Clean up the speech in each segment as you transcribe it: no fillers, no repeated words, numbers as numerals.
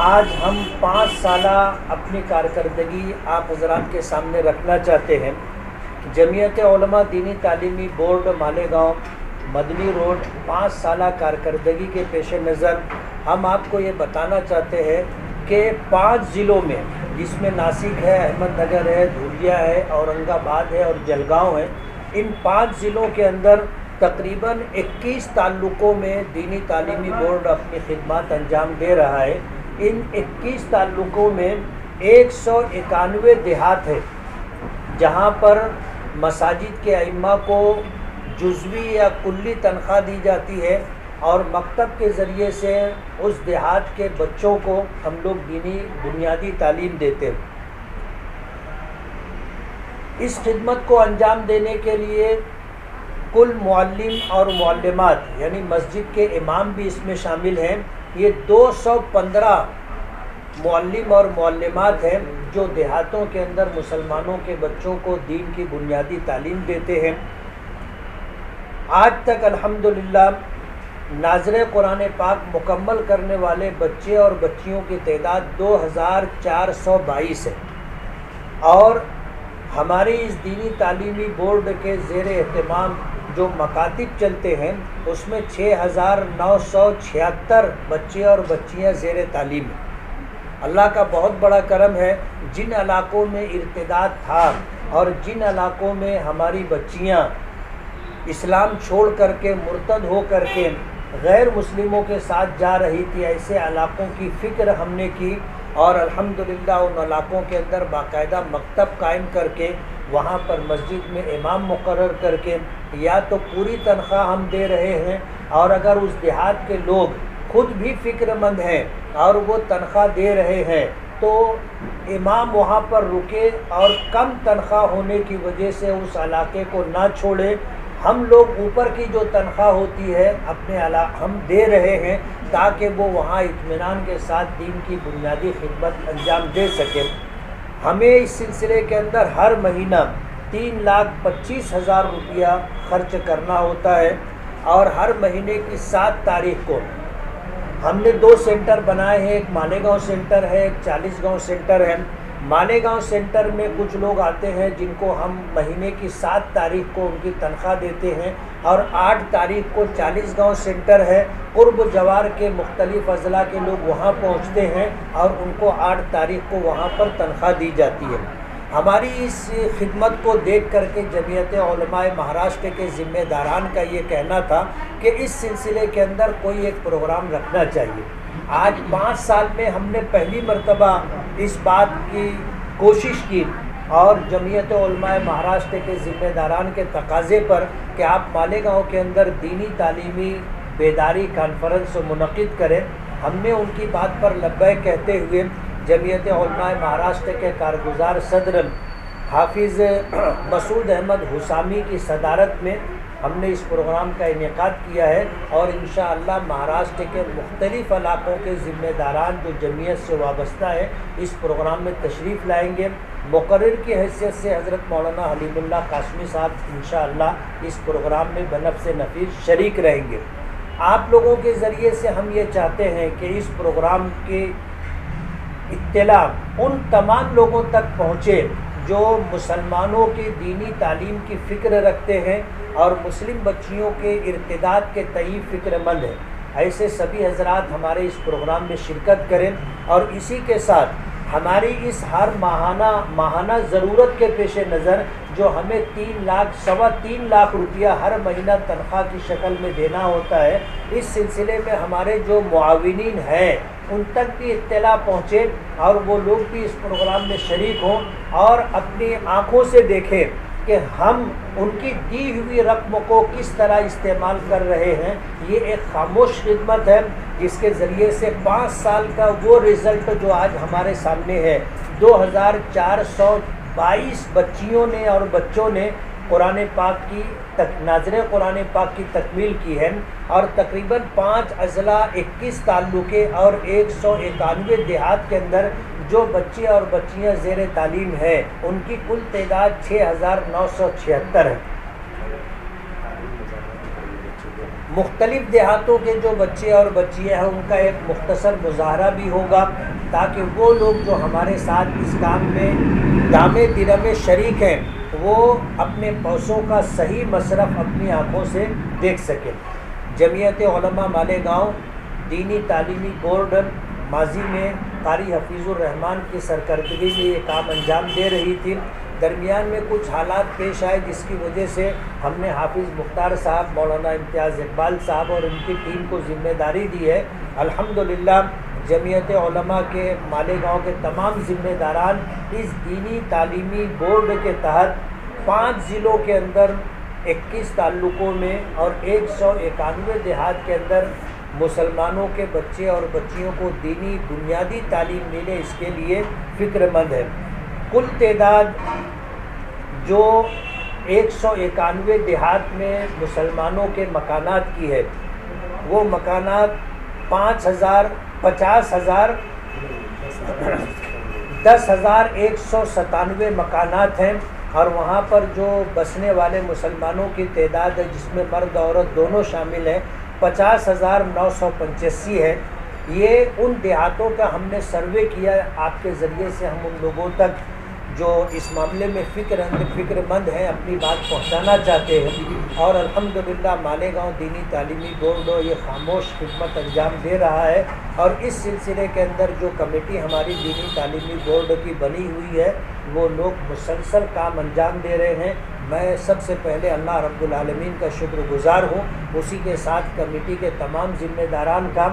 آج ہم 5 سالہ اپنی کارکردگی آپ حضرات کے سامنے رکھنا چاہتے ہیں۔ جمعیت علماء دینی تعلیمی بورڈ مالیگاؤں مدنی روڈ 5 سالہ کارکردگی کے پیش نظر ہم آپ کو یہ بتانا چاہتے ہیں کہ 5 ضلعوں میں، جس میں ناسک ہے، احمد نگر ہے، دھولیا ہے، اورنگ آباد ہے اور جلگاؤں ہے، ان 5 ضلعوں کے اندر تقریباً 21 تعلقوں میں دینی تعلیمی بورڈ اپنی خدمات انجام دے رہا ہے۔ ان 21 تعلقوں میں 191 دیہات ہے جہاں پر مساجد کے ائمہ کو جزوی یا کلی تنخواہ دی جاتی ہے اور مکتب کے ذریعے سے اس دیہات کے بچوں کو ہم لوگ دینی بنیادی تعلیم دیتے ہیں۔ اس خدمت کو انجام دینے کے لیے کل معلم اور معلمات، یعنی مسجد کے امام بھی اس میں شامل ہیں، یہ 215 معلم اور معلمات ہیں جو دیہاتوں کے اندر مسلمانوں کے بچوں کو دین کی بنیادی تعلیم دیتے ہیں۔ آج تک الحمدللہ ناظر قرآن پاک مکمل کرنے والے بچے اور بچیوں کی تعداد 2422 ہے، اور ہماری اس دینی تعلیمی بورڈ کے زیر اہتمام جو مکاتب چلتے ہیں اس میں 6976 بچے اور بچیاں زیر تعلیم ہیں۔ اللہ کا بہت بڑا کرم ہے، جن علاقوں میں ارتداد تھا اور جن علاقوں میں ہماری بچیاں اسلام چھوڑ کر کے مرتد ہو کر کے غیر مسلموں کے ساتھ جا رہی تھی، ایسے علاقوں کی فکر ہم نے کی اور الحمدللہ ان علاقوں کے اندر باقاعدہ مکتب قائم کر کے وہاں پر مسجد میں امام مقرر کر کے یا تو پوری تنخواہ ہم دے رہے ہیں، اور اگر اس دیہات کے لوگ خود بھی فکر مند ہیں اور وہ تنخواہ دے رہے ہیں تو امام وہاں پر رکے اور کم تنخواہ ہونے کی وجہ سے اس علاقے کو نہ چھوڑے۔ ہم لوگ اوپر کی جو تنخواہ ہوتی ہے اپنے ہم دے رہے ہیں تاکہ وہ وہاں اطمینان کے ساتھ دین کی بنیادی خدمت انجام دے سکے۔ ہمیں اس سلسلے کے اندر ہر مہینہ 3,25,000 روپیہ خرچ کرنا ہوتا ہے، اور ہر مہینے کی 7 تاریخ کو ہم نے 2 سینٹر بنائے ہیں، ایک مالیگاؤں سینٹر ہے، ایک 40 گاؤں سینٹر ہے۔ مالیگاؤں سینٹر میں کچھ لوگ آتے ہیں جن کو ہم مہینے کی 7 تاریخ کو ان کی تنخواہ دیتے ہیں، اور 8 تاریخ کو 40 گاؤں سینٹر ہے، قرب جوار کے مختلف اضلاع کے لوگ وہاں پہنچتے ہیں اور ان کو 8 تاریخ کو وہاں پر تنخواہ دی جاتی ہے۔ ہماری اس خدمت کو دیکھ کر کے جمعیت علماء مہاراشٹر کے ذمہ داران کا یہ کہنا تھا کہ اس سلسلے کے اندر کوئی ایک پروگرام رکھنا چاہیے۔ آج 5 سال میں ہم نے پہلی مرتبہ اس بات کی کوشش کی، اور جمعیت علماء مہاراشٹر کے ذمہ داران کے تقاضے پر کہ آپ مالیگاؤں کے اندر دینی تعلیمی بیداری کانفرنس منعقد کریں، ہم نے ان کی بات پر لبیک کہتے ہوئے جمعیت علماء مہاراشٹر کے کارگزار صدر حافظ مسعود احمد حسامی کی صدارت میں ہم نے اس پروگرام کا انعقاد کیا ہے، اور انشاءاللہ مہاراشٹر کے مختلف علاقوں کے ذمہ داران جو جمعیت سے وابستہ ہیں اس پروگرام میں تشریف لائیں گے۔ مقرر کی حیثیت سے حضرت مولانا حلیم اللہ قاسمی صاحب انشاءاللہ اس پروگرام میں بنفس نفیس شریک رہیں گے۔ آپ لوگوں کے ذریعے سے ہم یہ چاہتے ہیں کہ اس پروگرام کی اطلاع ان تمام لوگوں تک پہنچے جو مسلمانوں کی دینی تعلیم کی فکر رکھتے ہیں اور مسلم بچیوں کے ارتداد کے تئیں فکر مند ہیں۔ ایسے سبھی حضرات ہمارے اس پروگرام میں شرکت کریں، اور اسی کے ساتھ ہماری اس ہر ماہانہ ضرورت کے پیش نظر جو ہمیں 3 لاکھ روپیہ ہر مہینہ تنخواہ کی شکل میں دینا ہوتا ہے، اس سلسلے میں ہمارے جو معاونین ہیں ان تک بھی اطلاع پہنچے اور وہ لوگ بھی اس پروگرام میں شریک ہوں اور اپنی آنکھوں سے دیکھیں کہ ہم ان کی دی ہوئی رقم کو کس طرح استعمال کر رہے ہیں۔ یہ ایک خاموش خدمت ہے جس کے ذریعے سے 5 سال کا وہ رزلٹ جو آج ہمارے سامنے ہے، 2422 بچیوں نے اور بچوں نے قرآن پاک کی ناظر قرآن پاک کی تکمیل کی ہے، اور تقریباً 5 اضلاع 21 تعلقے اور 191 دیہات کے اندر جو بچے اور بچیاں زیر تعلیم ہیں ان کی کل تعداد 6976 ہے۔ مختلف دیہاتوں کے جو بچے اور بچیاں ہیں ان کا ایک مختصر مظاہرہ بھی ہوگا، تاکہ وہ لوگ جو ہمارے ساتھ اس کام میں دامے درمے شریک ہیں وہ اپنے پیسوں کا صحیح مصرف اپنی آنکھوں سے دیکھ سکیں۔ جمعیت علماء مالیگاؤں دینی تعلیمی بورڈ ماضی میں قاری حفیظ الرحمان کی سرکردگی میں یہ کام انجام دے رہی تھی۔ درمیان میں کچھ حالات پیش آئے جس کی وجہ سے ہم نے حافظ مختار صاحب، مولانا امتیاز اقبال صاحب اور ان کی ٹیم کو ذمہ داری دی ہے۔ الحمدللہ جمعیت علماء کے مالیگاؤں کے تمام ذمہ داران اس دینی تعلیمی بورڈ کے تحت 5 ضلعوں کے اندر 21 تعلقوں میں اور 191 دیہات کے اندر مسلمانوں کے بچے اور بچیوں کو دینی بنیادی تعلیم ملے، اس کے لیے فکر مند ہے۔ کل تعداد جو 191 دیہات میں مسلمانوں کے مکانات کی ہے وہ مکانات 10,197 مکانات ہیں، اور وہاں پر جو بسنے والے مسلمانوں کی تعداد ہے جس میں مرد عورت دونوں شامل ہیں 50,985 ہے۔ یہ ان دیہاتوں کا ہم نے سروے کیا، آپ کے ذریعے سے ہم ان لوگوں تک جو اس معاملے میں فکر مند ہیں اپنی بات پہنچانا چاہتے ہیں، اور الحمدللہ مالیگاؤں دینی تعلیمی بورڈ یہ خاموش خدمت انجام دے رہا ہے، اور اس سلسلے کے اندر جو کمیٹی ہماری دینی تعلیمی بورڈ کی بنی ہوئی ہے وہ لوگ مسلسل کام انجام دے رہے ہیں۔ میں سب سے پہلے اللہ رب العالمین کا شکر گزار ہوں، اسی کے ساتھ کمیٹی کے تمام ذمہ داران کا۔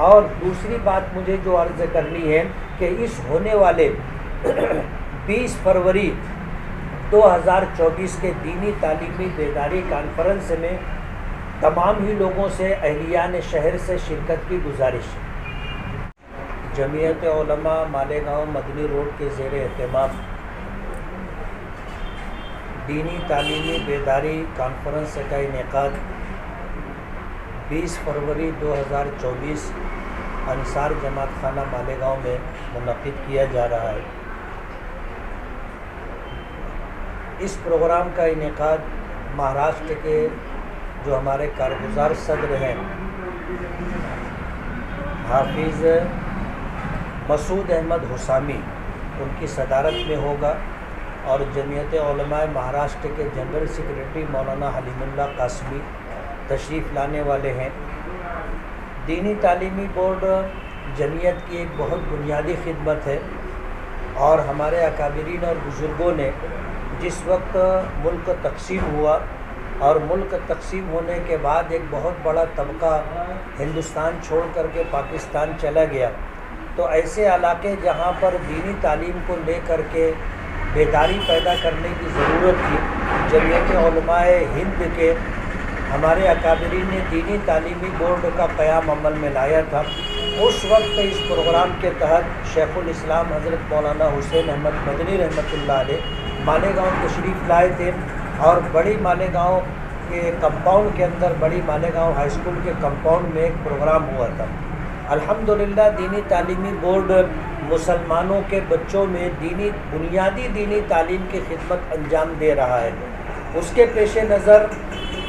اور دوسری بات مجھے جو عرض کرنی ہے کہ اس ہونے والے 20 فروری 2024 کے دینی تعلیمی بیداری کانفرنس میں تمام ہی لوگوں سے اہلیان شہر سے شرکت کی گزارش ہے۔ جمعیت علماء مالیگاؤں مدنی روڈ کے زیر اہتمام دینی تعلیمی بیداری کانفرنس کا انعقاد 20 فروری 2024 انصار جماعت خانہ مالیگاؤں میں منعقد کیا جا رہا ہے۔ اس پروگرام کا انعقاد مہاراشٹر کے جو ہمارے کارگزار صدر ہیں حافظ مسعود احمد حسامی ان کی صدارت میں ہوگا، اور جمعیت علماء مہاراشٹر کے جنرل سیکریٹری مولانا حلیم اللہ قاسمی تشریف لانے والے ہیں۔ دینی تعلیمی بورڈ جمعیت کی ایک بہت بنیادی خدمت ہے، اور ہمارے اکابرین اور بزرگوں نے جس وقت ملک تقسیم ہوا اور ملک تقسیم ہونے کے بعد ایک بہت بڑا طبقہ ہندوستان چھوڑ کر کے پاکستان چلا گیا، تو ایسے علاقے جہاں پر دینی تعلیم کو لے کر کے بیداری پیدا کرنے کی ضرورت تھی، جمعیت علماء ہند کے ہمارے اکابرین نے دینی تعلیمی بورڈ کا قیام عمل میں لایا تھا۔ اس وقت اس پروگرام کے تحت شیخ الاسلام حضرت مولانا حسین احمد مدنی رحمۃ اللہ علیہ مالیگاؤں تشریف لائے تھے، اور بڑی مالیگاؤں کے کمپاؤنڈ کے اندر بڑی مالیگاؤں ہائی اسکول کے کمپاؤنڈ میں ایک پروگرام ہوا تھا۔ الحمدللہ دینی تعلیمی بورڈ مسلمانوں کے بچوں میں بنیادی دینی تعلیم کی خدمت انجام دے رہا ہے۔ اس کے پیش نظر